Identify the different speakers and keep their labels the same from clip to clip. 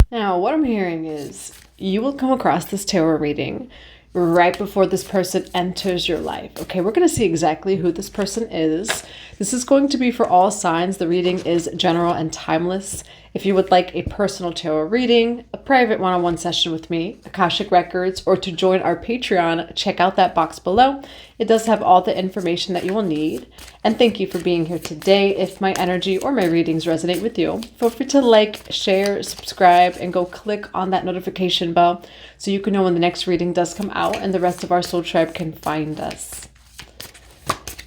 Speaker 1: Now, what I'm hearing is you will come across this tarot reading right before this person enters your life. Okay, we're going to see exactly who this person is. This is going to be for all signs. The reading is general and timeless. If you would like a personal tarot reading, a private one-on-one session with me, Akashic Records, or to join our Patreon, check out that box below. It does have all the information that you will need. And thank you for being here today. If my energy or my readings resonate with you, feel free to like, share, subscribe, and go click on that notification bell so you can know when the next reading does come out and the rest of our soul tribe can find us.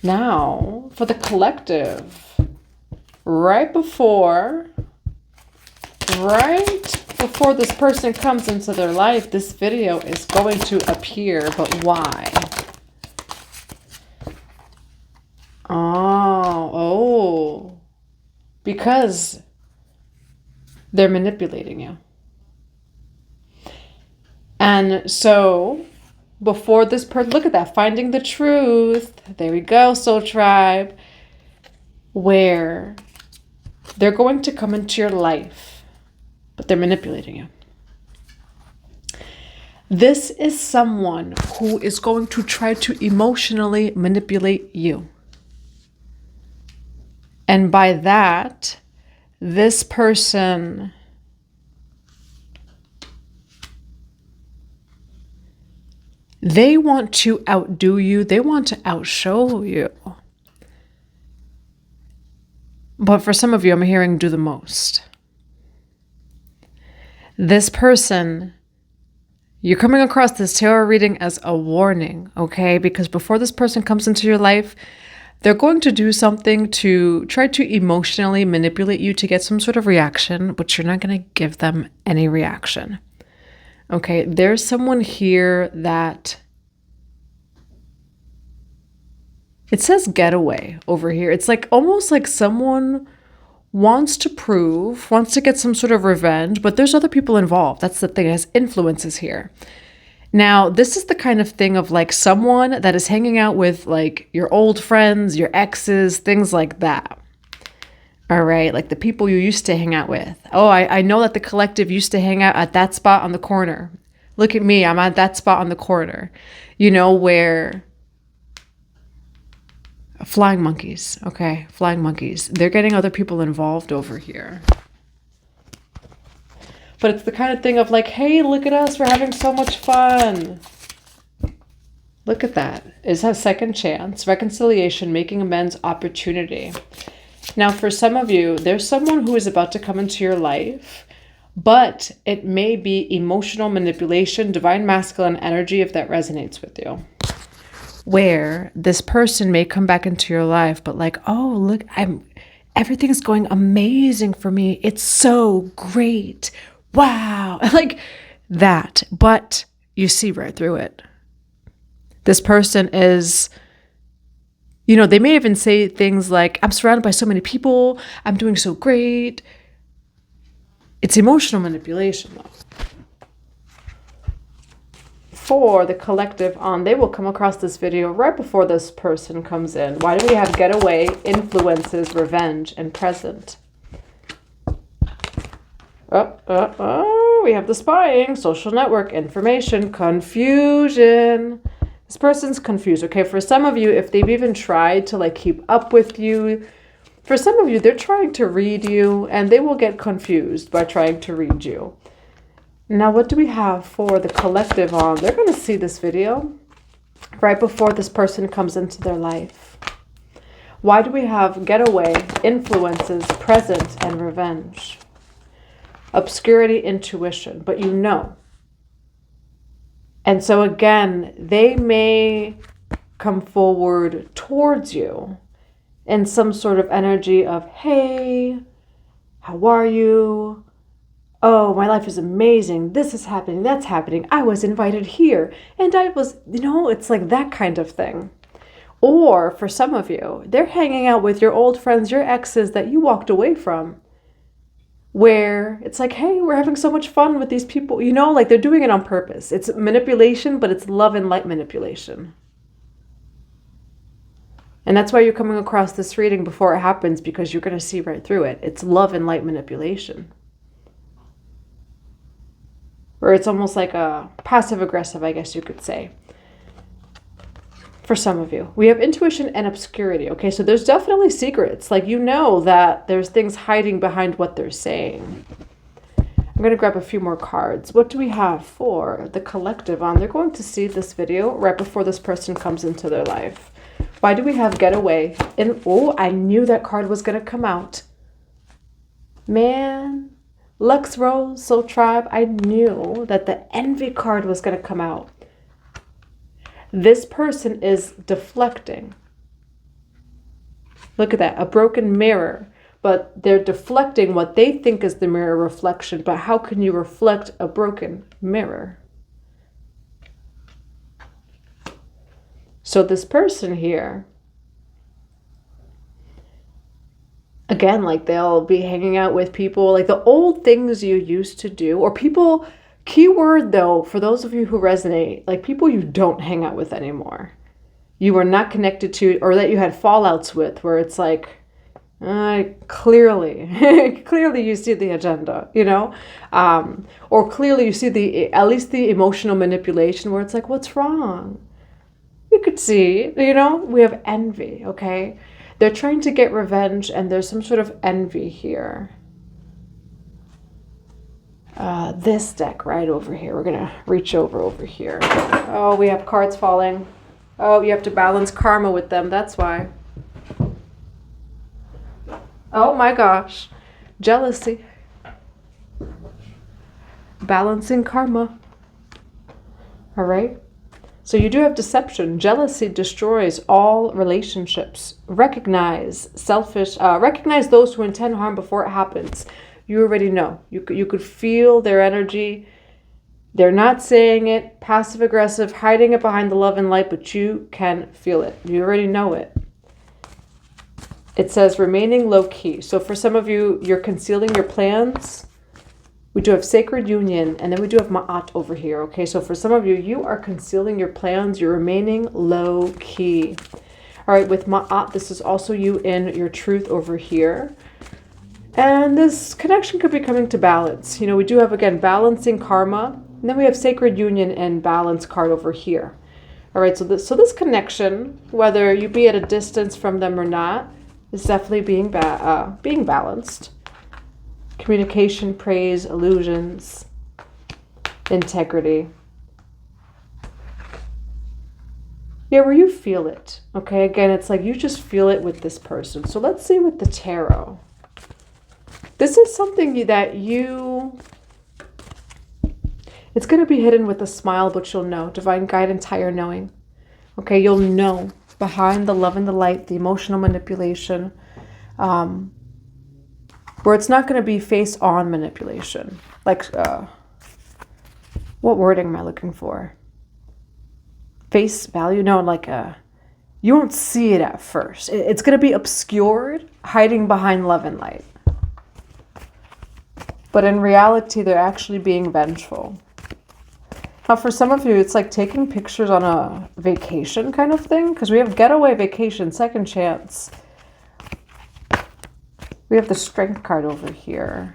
Speaker 1: Now, for the collective, right before this person comes into their life, this video is going to appear, but why? Because they're manipulating you. And so before this person, look at that, finding the truth. There we go, soul tribe, where they're going to come into your life, but they're manipulating you. This is someone who is going to try to emotionally manipulate you. And by that, this person they want to outdo you. They want to outshow you. But for some of you, I'm hearing do the most. This person, you're coming across this tarot reading as a warning, okay? Because before this person comes into your life, they're going to do something to try to emotionally manipulate you to get some sort of reaction, but you're not going to give them any reaction. Okay, there's someone here that it says getaway over here. It's like almost like someone wants to get some sort of revenge, but there's other people involved. That's the thing, it has influences here. Now, this is the kind of thing of like someone that is hanging out with like your old friends, your exes, things like that. All right, like the people you used to hang out with. Oh, I know that the collective used to hang out at that spot on the corner. Look at me, I'm at that spot on the corner. You know, where flying monkeys, okay, flying monkeys. They're getting other people involved over here. But it's the kind of thing of like, hey, look at us, we're having so much fun. Look at that. It's a second chance, reconciliation, making amends, opportunity. Now, for some of you, there's someone who is about to come into your life, but it may be emotional manipulation, divine masculine energy, if that resonates with you. Where this person may come back into your life, but like, oh, look, everything's going amazing for me. It's so great. Wow. Like that. But you see right through it. This person is, you know, they may even say things like, I'm surrounded by so many people. I'm doing so great. It's emotional manipulation, though. For the collective on, they will come across this video right before this person comes in. Why do we have getaway, influences, revenge, and present? We have the spying, social network, information, confusion. This person's confused. Okay, for some of you, if they've even tried to like keep up with you, for some of you, they're trying to read you and they will get confused by trying to read you. Now, what do we have for the collective on? They're going to see this video right before this person comes into their life. Why do we have getaway, influences, present, and revenge? Obscurity, intuition, but you know. And so again, they may come forward towards you in some sort of energy of, hey, how are you? Oh, my life is amazing. This is happening. That's happening. I was invited here. And I was, you know, it's like that kind of thing. Or for some of you, they're hanging out with your old friends, your exes that you walked away from. Where it's like, hey, we're having so much fun with these people. You know, like they're doing it on purpose. It's manipulation, but it's love and light manipulation. And that's why you're coming across this reading before it happens, because you're going to see right through it. It's love and light manipulation. Or it's almost like a passive aggressive, I guess you could say. For some of you, we have intuition and obscurity. Okay, so there's definitely secrets. Like, you know that there's things hiding behind what they're saying. I'm going to grab a few more cards. What do we have for the collective on? They're going to see this video right before this person comes into their life. Why do we have getaway? And oh, I knew that card was going to come out. Man, Lux Rose, Soul Tribe, I knew that the envy card was going to come out. This person is deflecting. Look at that, a broken mirror. But they're deflecting what they think is the mirror reflection. But how can you reflect a broken mirror? So this person here, again, like they'll be hanging out with people, like the old things you used to do, or people, keyword though, for those of you who resonate, like people you don't hang out with anymore. You were not connected to, or that you had fallouts with, where it's like, clearly you see the agenda, you know, or clearly you see at least the emotional manipulation where it's like, what's wrong? You could see, you know, we have envy. Okay. They're trying to get revenge and there's some sort of envy here. This deck right over here. We're going to reach over here. Oh, we have cards falling. Oh, you have to balance karma with them. That's why. Oh my gosh. Jealousy. Balancing karma. All right. So you do have deception. Jealousy destroys all relationships. Recognize those who intend harm before it happens. You already know. You could feel their energy. They're not saying it. Passive aggressive, hiding it behind the love and light, but you can feel it. You already know it. It says remaining low key. So for some of you, you're concealing your plans. We do have sacred union, and then we do have ma'at over here. Okay, so for some of you, you are concealing your plans. You're remaining low key. All right, with ma'at, this is also you in your truth over here. And this connection could be coming to balance. You know, we do have, again, balancing karma. And then we have sacred union and balance card over here. All right, so this connection, whether you be at a distance from them or not, is definitely being balanced. Communication, praise, illusions, integrity. Yeah, where you feel it. Okay, again, it's like you just feel it with this person. So let's see with the tarot. This is something that it's going to be hidden with a smile, but you'll know. Divine guidance, higher knowing. Okay, you'll know behind the love and the light, the emotional manipulation, where it's not going to be face-on manipulation. Like, what wording am I looking for? Face value? No, like you won't see it at first. It's going to be obscured, hiding behind love and light. But in reality, they're actually being vengeful. Now, for some of you, it's like taking pictures on a vacation kind of thing. Because we have getaway, vacation, second chance. We have the strength card over here.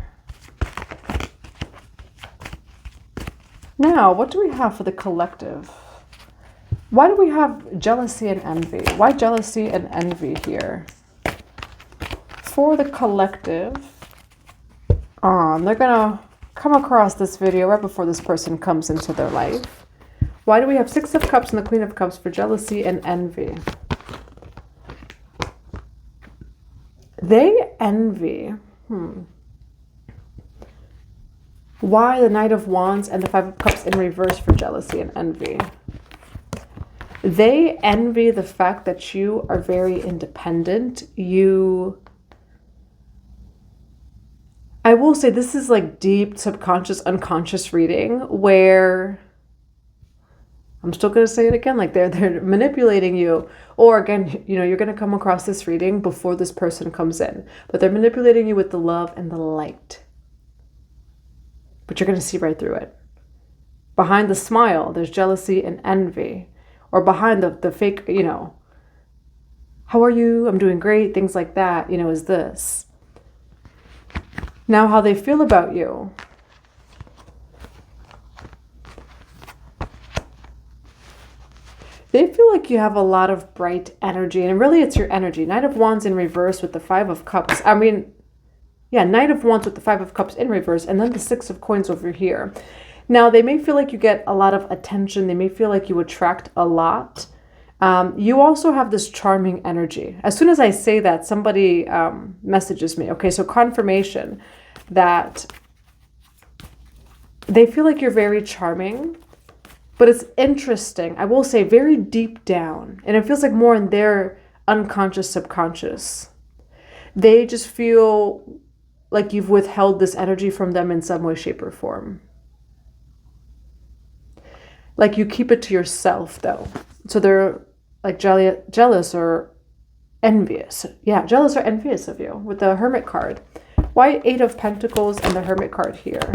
Speaker 1: Now, what do we have for the collective? Why do we have jealousy and envy? Why jealousy and envy here? For the collective, they're going to come across this video right before this person comes into their life. Why do we have Six of Cups and the Queen of Cups for jealousy and envy? They envy. Why the Knight of Wands and the Five of Cups in reverse for jealousy and envy? They envy the fact that you are very independent. I will say this is like deep subconscious, unconscious reading where, I'm still going to say it again, like they're manipulating you. Or again, you know, you're going to come across this reading before this person comes in. But they're manipulating you with the love and the light. But you're going to see right through it. Behind the smile, there's jealousy and envy. Or behind the fake, you know, how are you? I'm doing great. Things like that, you know, is this. Now, how they feel about you. They feel like you have a lot of bright energy, and really it's your energy. Knight of Wands in reverse with the Five of Cups. I mean, yeah, Knight of Wands with the Five of Cups in reverse, and then the Six of Coins over here. Now, they may feel like you get a lot of attention. They may feel like you attract a lot. You also have this charming energy. As soon as I say that, somebody messages me. Okay, so confirmation that they feel like you're very charming, but it's interesting. I will say very deep down, and it feels like more in their unconscious, subconscious. They just feel like you've withheld this energy from them in some way, shape, or form. Like you keep it to yourself, though. So they're like jealous or envious. Yeah, jealous or envious of you with the Hermit card. Why Eight of Pentacles and the Hermit card here?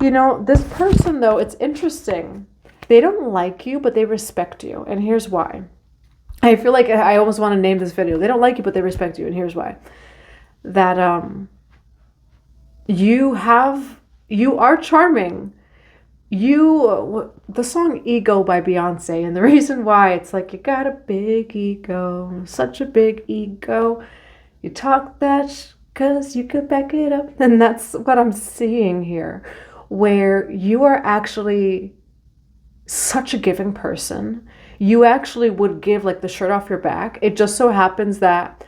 Speaker 1: You know, this person, though, it's interesting. They don't like you, but they respect you. And here's why. I feel like I almost want to name this video. They don't like you, but they respect you. And here's why. That you are charming. The song Ego by Beyonce, and the reason why, it's like, you got a big ego, such a big ego. You talk that because you could back it up. And that's what I'm seeing here, where you are actually such a giving person. You actually would give like the shirt off your back. It just so happens that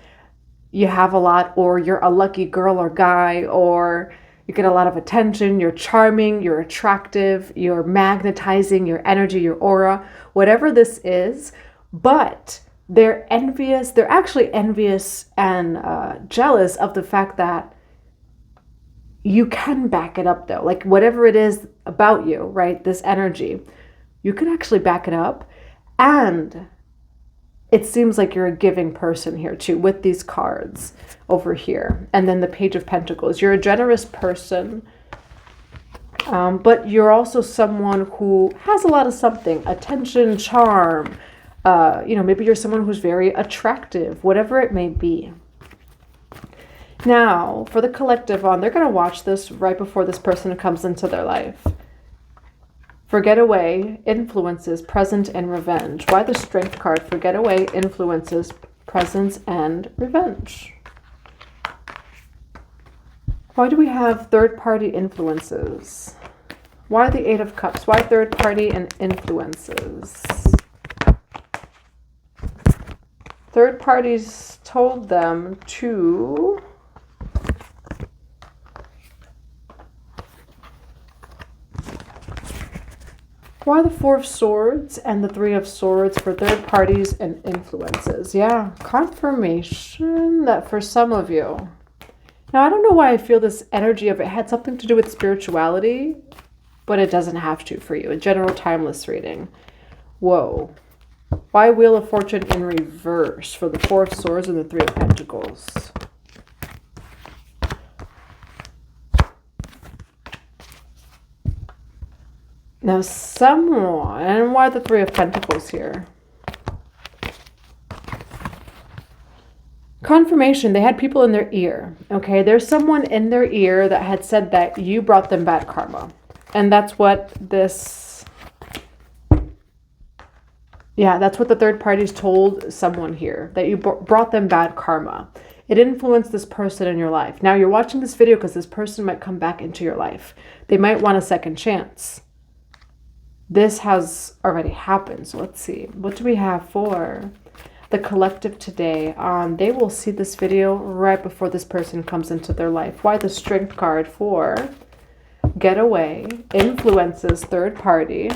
Speaker 1: you have a lot, or you're a lucky girl or guy, or you get a lot of attention, you're charming, you're attractive, you're magnetizing, your energy, your aura, whatever this is. But they're envious. They're actually envious and jealous of the fact that you can back it up, though. Like whatever it is about you, right? This energy, you can actually back it up. And it seems like you're a giving person here too, with these cards over here. And then the Page of Pentacles. You're a generous person, but you're also someone who has a lot of something. Attention, charm. Maybe you're someone who's very attractive, whatever it may be. Now, for the collective they're going to watch this right before this person comes into their life. For getaway, influences, present, and revenge. Why the Strength card? For getaway, influences, presence, and revenge. Why do we have third-party influences? Why the Eight of Cups? Why third-party and influences? Third parties told them to... Why the Four of Swords and the Three of Swords for third parties and influences? Yeah, confirmation that for some of you. Now, I don't know why I feel this energy of it had something to do with spirituality, but it doesn't have to for you. A general timeless reading. Whoa. Why Wheel of Fortune in reverse for the Four of Swords and the Three of Pentacles? Now someone, why the Three of Pentacles here? Confirmation, they had people in their ear, okay? There's someone in their ear that had said that you brought them bad karma. And that's what this, yeah, that's what the third parties told someone here, that you brought them bad karma. It influenced this person in your life. Now you're watching this video because this person might come back into your life. They might want a second chance. This has already happened. So let's see. What do we have for the collective today? They will see this video right before this person comes into their life. Why the Strength card? For getaway, influences, third party.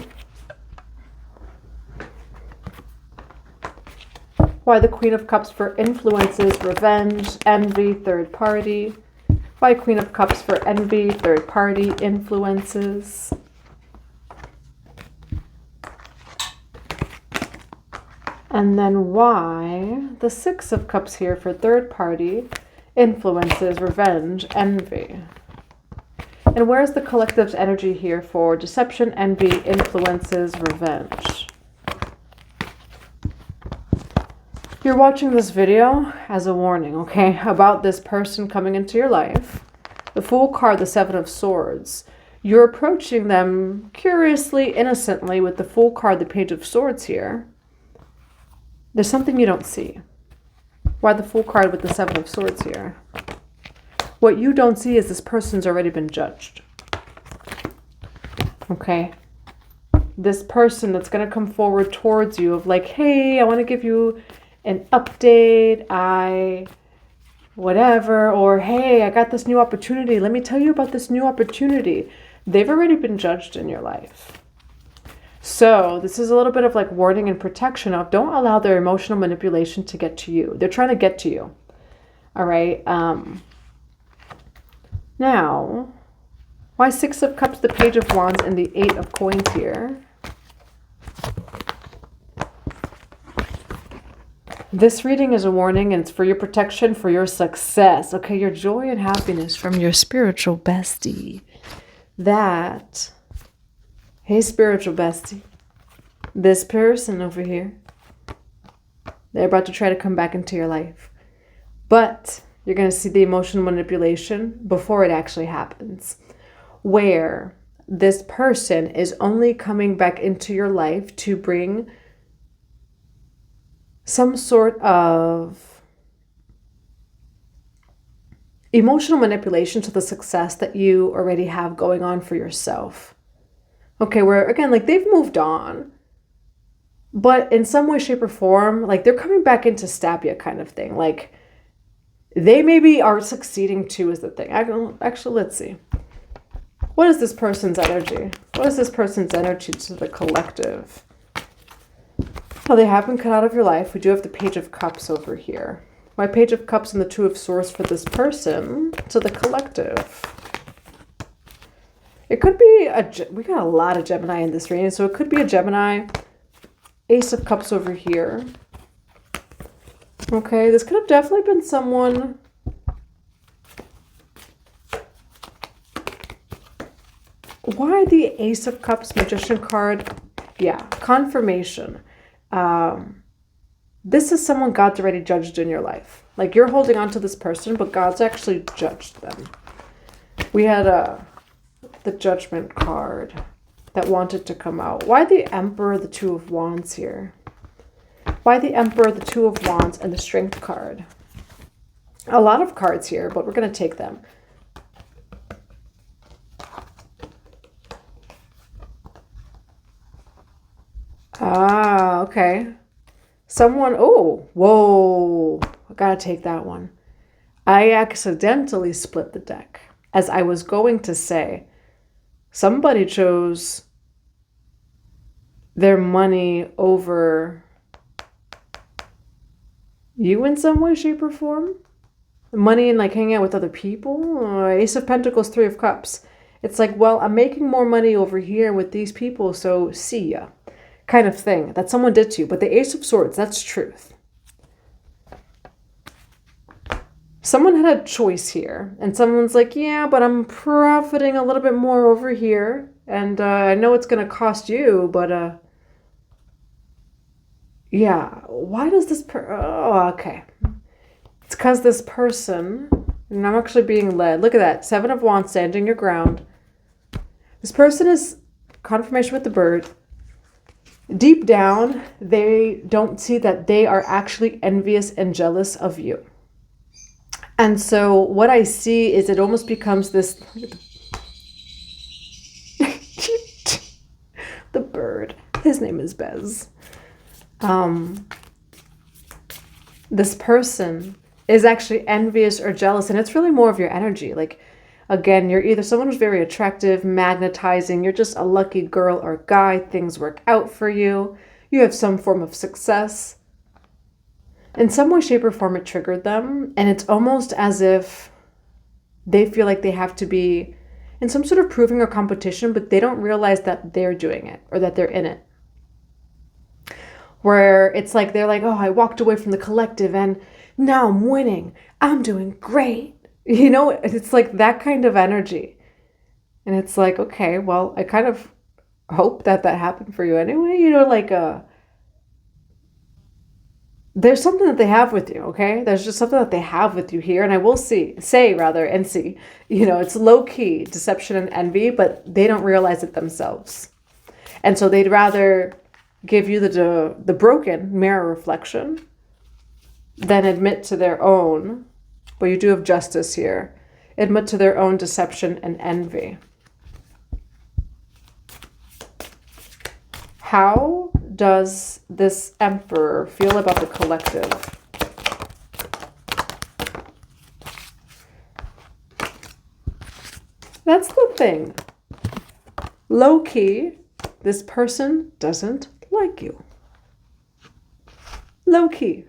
Speaker 1: Why the Queen of Cups? For influences, revenge, envy, third party. Why Queen of Cups? For envy, third party, influences. And then why the Six of Cups here for third party, influences, revenge, envy. And where's the collective's energy here for deception, envy, influences, revenge? You're watching this video as a warning, okay, about this person coming into your life. The Fool card, the Seven of Swords. You're approaching them curiously, innocently with the Fool card, the Page of Swords here. There's something you don't see. Why the Fool card with the Seven of Swords here? What you don't see is this person's already been judged. Okay? This person that's going to come forward towards you of like, hey, I want to give you an update, whatever, or hey, I got this new opportunity. Let me tell you about this new opportunity. They've already been judged in your life. So this is a little bit of like warning and protection of don't allow their emotional manipulation to get to you. They're trying to get to you. All right. Now, why Six of Cups, the Page of Wands, and the Eight of Coins here? This reading is a warning, and it's for your protection, for your success. Okay, your joy and happiness from your spiritual bestie. That, hey, spiritual bestie, this person over here, they're about to try to come back into your life. But you're going to see the emotional manipulation before it actually happens, where this person is only coming back into your life to bring some sort of emotional manipulation to the success that you already have going on for yourself. Okay, where again, like they've moved on, but in some way, shape, or form, like they're coming back in to stab you kind of thing. Like they maybe are succeeding too is the thing. Actually, let's see. What is this person's energy? What is this person's energy to the collective? Well, they have been cut out of your life. We do have the Page of Cups over here. My Page of Cups and the Two of Swords for this person to the collective. It could be we got a lot of Gemini in this reading, so it could be a Gemini. Ace of Cups over here. Okay, this could have definitely been someone. Why the Ace of Cups, Magician card? Yeah, confirmation. This is someone God's already judged in your life. Like you're holding on to this person, but God's actually judged them. We had the Judgment card that wanted to come out. Why the Emperor, the Two of Wands here? Why the Emperor, the Two of Wands, and the Strength card? A lot of cards here, but we're going to take them. Ah, okay. Someone, oh, whoa, I gotta take that one. I accidentally split the deck. As I was going to say, somebody chose their money over you in some way, shape, or form. Money and like hanging out with other people. Ace of Pentacles, Three of Cups. It's like, well, I'm making more money over here with these people, so see ya. Kind of thing that someone did to you. But the Ace of Swords, that's truth. Someone had a choice here. And someone's like, yeah, but I'm profiting a little bit more over here. And I know it's going to cost you, but yeah. Why does this oh, okay. It's because this person, and I'm actually being led. Look at that. Seven of Wands, standing your ground. This person is confirmation with the bird. Deep down, they don't see that they are actually envious and jealous of you. And so what I see is it almost becomes this... the bird. His name is Bez. This person is actually envious or jealous, and it's really more of your energy. Like, again, you're either someone who's very attractive, magnetizing, you're just a lucky girl or guy, things work out for you, you have some form of success. In some way, shape, or form, it triggered them, and it's almost as if they feel like they have to be in some sort of proving or competition, but they don't realize that they're doing it or that they're in it. Where it's like, they're like, oh, I walked away from the collective and now I'm winning. I'm doing great. You know, it's like that kind of energy. And it's like, okay, well, I kind of hope that happened for you anyway. You know, like there's something that they have with you, okay? There's just something that they have with you here. And I will see, it's low-key deception and envy, but they don't realize it themselves. And so they'd rather give you the broken mirror reflection than admit to their own, but you do have justice here, admit to their own deception and envy. How does this Emperor feel about the collective? That's the thing. Low-key, this person doesn't like you. Low-key.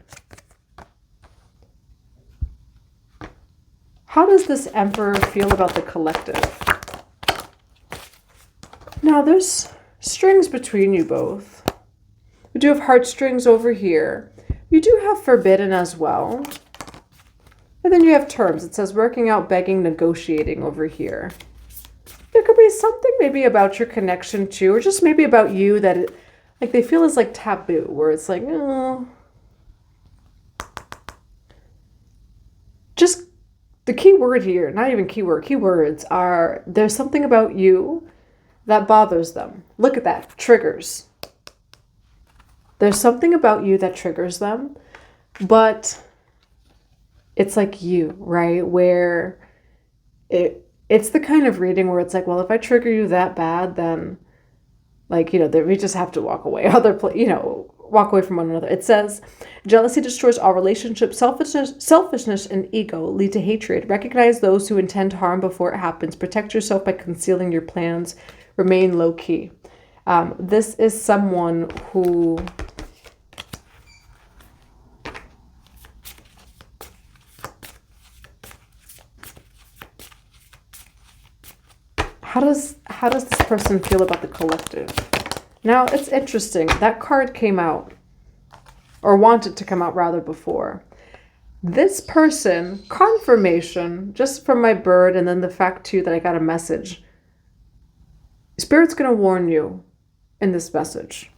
Speaker 1: How does this Emperor feel about the collective? Now, there's strings between you both. We do have heartstrings over here. You do have forbidden as well. And then you have terms. It says working out, begging, negotiating over here. There could be something maybe about your connection too, or just maybe about you that they feel is like taboo, where it's like, oh. Just the key word here, not even keyword, keywords are, there's something about you that bothers them. Look at that, triggers. There's something about you that triggers them, but it's like you, right? Where it's the kind of reading where it's like, well, if I trigger you that bad, then we just have to walk away. Walk away from one another. It says, jealousy destroys all relationships. Selfishness and ego lead to hatred. Recognize those who intend harm before it happens. Protect yourself by concealing your plans. Remain low-key. This is someone who How does this person feel about the collective? Now, it's interesting. That card came out, or wanted to come out rather, before. This person, confirmation, just from my bird, and then the fact too that I got a message. Spirit's going to warn you in this message.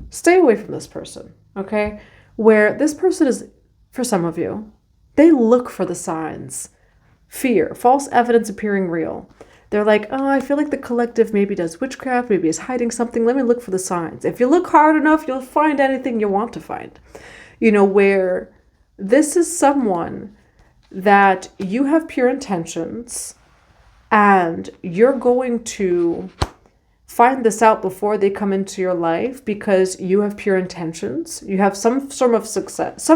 Speaker 1: Stay away from this person, okay? Where this person is, for some of you, they look for the signs. Fear, false evidence appearing real. They're like, oh, I feel like the collective maybe does witchcraft, maybe is hiding something. Let me look for the signs. If you look hard enough, you'll find anything you want to find. Where this is someone that you have pure intentions and you're going to find this out before they come into your life because you have pure intentions. You have some form of success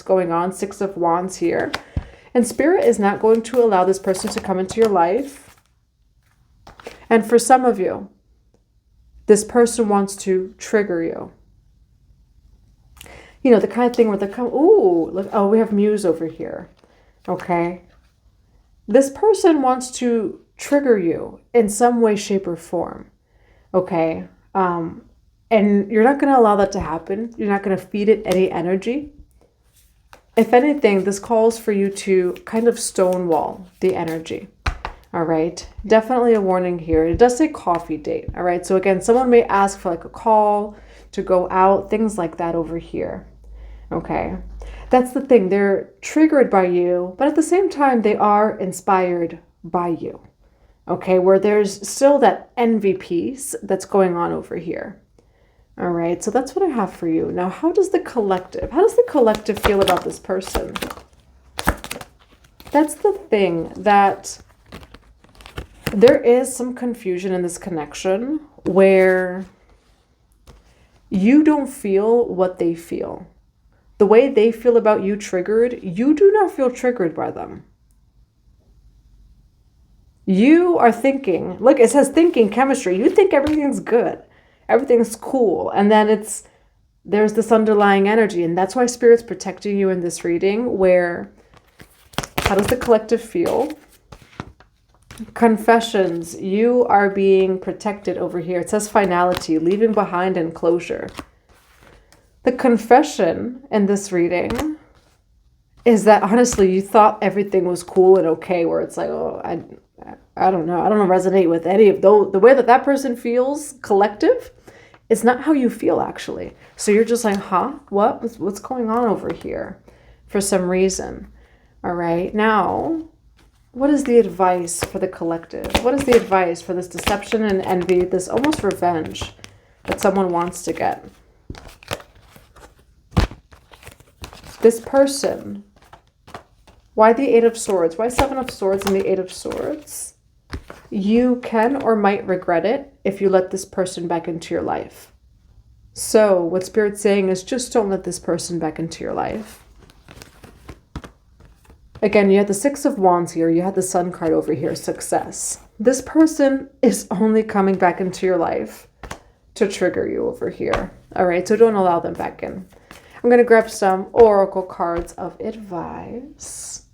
Speaker 1: going on. 6 of Wands here. And Spirit is not going to allow this person to come into your life. And for some of you, this person wants to trigger you. The kind of thing where they come, ooh, look, oh, we have Muse over here. Okay. This person wants to trigger you in some way, shape, or form. Okay. And you're not going to allow that to happen. You're not going to feed it any energy. If anything, this calls for you to kind of stonewall the energy. All right. Definitely a warning here. It does say coffee date. All right. So again, someone may ask for like a call to go out, things like that over here. Okay. That's the thing. They're triggered by you, but at the same time, they are inspired by you. Okay. Where there's still that envy piece that's going on over here. All right, so that's what I have for you. Now, how does the collective feel about this person? That's the thing, that there is some confusion in this connection where you don't feel what they feel. The way they feel about you triggered, you do not feel triggered by them. You are thinking, look, it says thinking chemistry. You think everything's good. Everything's cool. And then there's this underlying energy. And that's why Spirit's protecting you in this reading, where how does the collective feel? Confessions. You are being protected over here. It says finality, leaving behind and closure. The confession in this reading is that honestly, you thought everything was cool and okay, where it's like, oh, I don't know. I don't resonate with any of those. The way that person feels, collective, It's not how you feel, actually. So you're just like, huh? What's going on over here for some reason? All right. Now, what is the advice for the collective? What is the advice for this deception and envy, this almost revenge that someone wants to get? This person, why the Eight of Swords? Why Seven of Swords and the Eight of Swords? You can or might regret it if you let this person back into your life. So what Spirit's saying is just don't let this person back into your life. Again, you had the Six of Wands here. You had the Sun card over here, success. This person is only coming back into your life to trigger you over here. All right, so don't allow them back in. I'm going to grab some oracle cards of advice.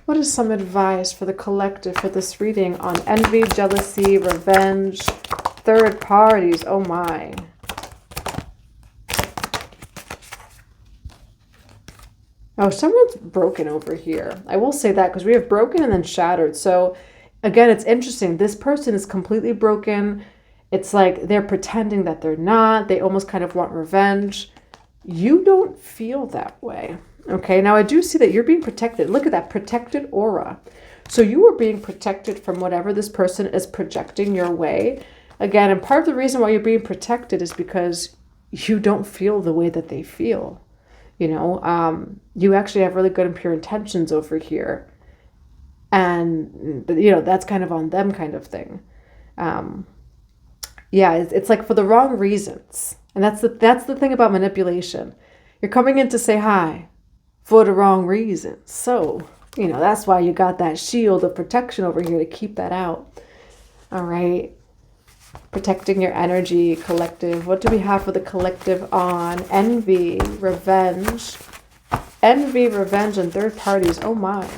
Speaker 1: What is some advice for the collective for this reading on envy, jealousy, revenge, third parties? Oh my. Oh, someone's broken over here. I will say that because we have broken and then shattered. So again, it's interesting. This person is completely broken. It's like they're pretending that they're not. They almost kind of want revenge. You don't feel that way. Okay, now I do see that you're being protected. Look at that protected aura. So you are being protected from whatever this person is projecting your way. Again, and part of the reason why you're being protected is because you don't feel the way that they feel. You know, you actually have really good and pure intentions over here. And, you know, that's kind of on them kind of thing. Yeah, it's like for the wrong reasons. And that's the thing about manipulation. You're coming in to say hi for the wrong reasons. So, you know, that's why you got that shield of protection over here to keep that out. All right. Protecting your energy, collective. What do we have for the collective on envy, revenge? Envy, revenge, and third parties. Oh my.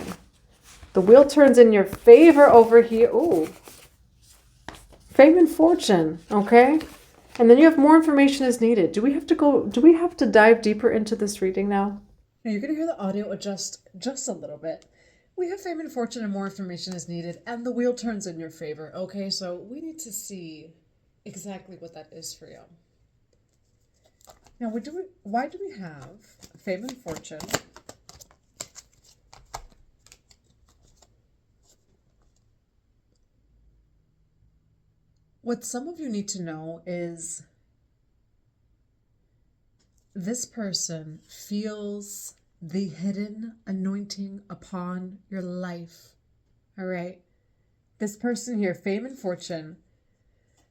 Speaker 1: The wheel turns in your favor over here. Ooh. Fame and fortune. Okay. And then you have more information as needed. Do we have to dive deeper into this reading now? Now you're going to hear the audio adjust just a little bit. We have fame and fortune and more information is needed, and the wheel turns in your favor. Okay, so we need to see exactly what that is for you. Now, why do we have fame and fortune? What some of you need to know is this person feels the hidden anointing upon your life. All right. This person here, fame and fortune.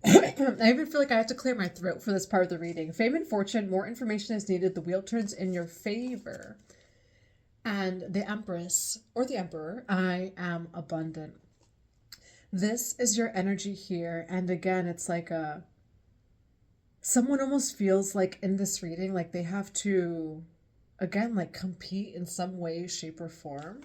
Speaker 1: I even feel like I have to clear my throat for this part of the reading. Fame and fortune, more information is needed. The wheel turns in your favor. And the Empress or the Emperor, I am abundant. This is your energy here. And again, it's like someone almost feels like in this reading, like they have to, again, like compete in some way, shape, or form.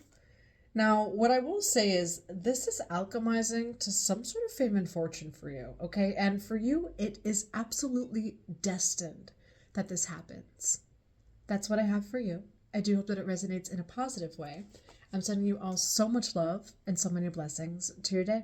Speaker 1: Now, what I will say is this is alchemizing to some sort of fame and fortune for you, okay? And for you, it is absolutely destined that this happens. That's what I have for you. I do hope that it resonates in a positive way. I'm sending you all so much love and so many blessings to your day.